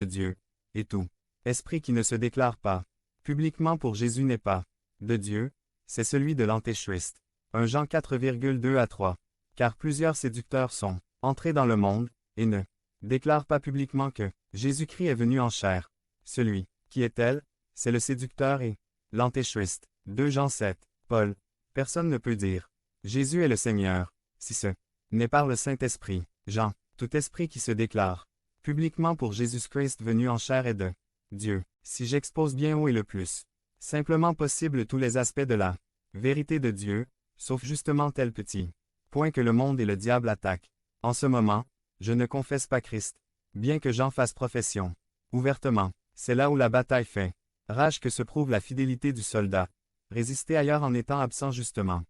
de Dieu, et tout esprit qui ne se déclare pas publiquement pour Jésus n'est pas de Dieu, c'est celui de l'Antéchrist. 1 Jean 4,2 à 3. Car plusieurs séducteurs sont entrés dans le monde, et ne déclarent pas publiquement que Jésus-Christ est venu en chair. Celui qui est tel, c'est le séducteur et l'Antéchrist. 2 Jean 7. Paul. Personne ne peut dire Jésus est le Seigneur, si ce n'est par le Saint-Esprit. Jean. Tout esprit qui se déclare publiquement pour Jésus-Christ venu en chair est de Dieu. Si j'expose bien haut et le plus simplement possible tous les aspects de la vérité de Dieu, sauf justement tel petit point que le monde et le diable attaquent. En ce moment, je ne confesse pas Christ, bien que j'en fasse profession ouvertement. C'est là où la bataille fait rage que se prouve la fidélité du soldat. Résister ailleurs en étant absent justement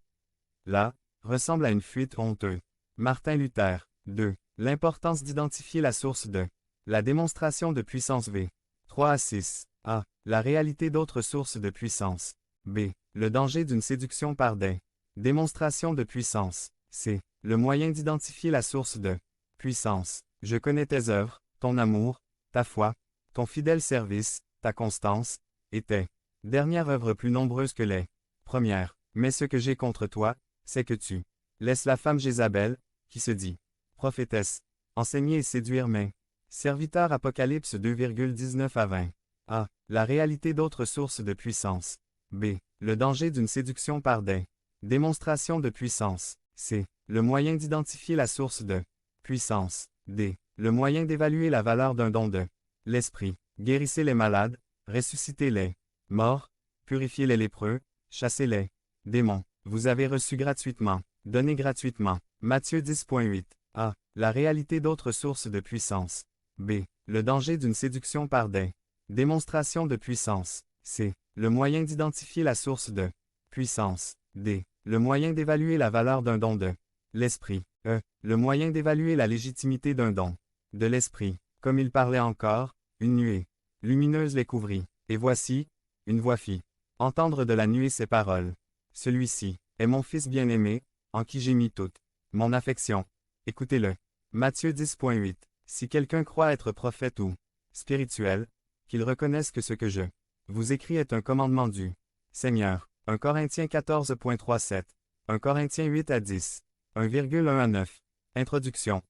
là, ressemble à une fuite honteuse. Martin Luther. 2. L'importance d'identifier la source de la démonstration de puissance V. 3 à 6. A. La réalité d'autres sources de puissance. B. Le danger d'une séduction par des démonstrations de puissance. C. Le moyen d'identifier la source de puissance. Je connais tes œuvres, ton amour, ta foi, ton fidèle service, ta constance, et tes dernières œuvres plus nombreuses que les premières. Mais ce que j'ai contre toi, c'est que tu laisses la femme Jézabel, qui se dit prophétesse, enseigner et séduire mes serviteurs. Apocalypse 2,19 à 20. A. La réalité d'autres sources de puissance. B. Le danger d'une séduction par des démonstrations de puissance. C. Le moyen d'identifier la source de puissance. D. Le moyen d'évaluer la valeur d'un don de l'esprit. Guérissez les malades, ressuscitez les morts, purifiez les lépreux, chassez les démons. Vous avez reçu gratuitement, donné gratuitement. Matthieu 10,8. A. La réalité d'autres sources de puissance. B. Le danger d'une séduction par des démonstrations de puissance. C. Le moyen d'identifier la source de puissance. D. Le moyen d'évaluer la valeur d'un don de l'esprit. E. Le moyen d'évaluer la légitimité d'un don de l'esprit. Comme il parlait encore, une nuée lumineuse les couvrit. Et voici, une voix fit entendre de la nuée ces paroles. Celui-ci est mon Fils bien-aimé, en qui j'ai mis toute mon affection. Écoutez-le. Matthieu 10,8. Si quelqu'un croit être prophète ou spirituel, qu'il reconnaisse que ce que je vous écris est un commandement du Seigneur. 1 Corinthiens 14,37. 1 Corinthiens 8 à 10. 1,1 à 9. Introduction.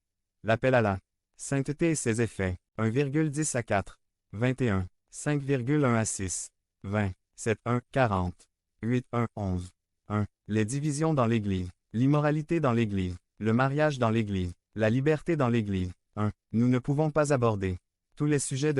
L'appel à la sainteté et ses effets. 1,10 à 4. 21. 5,1 à 6. 20. 7, 1, 40. 8, 1, 11. 1. Les divisions dans l'Église. L'immoralité dans l'Église. Le mariage dans l'Église. La liberté dans l'Église. 1. Nous ne pouvons pas aborder tous les sujets de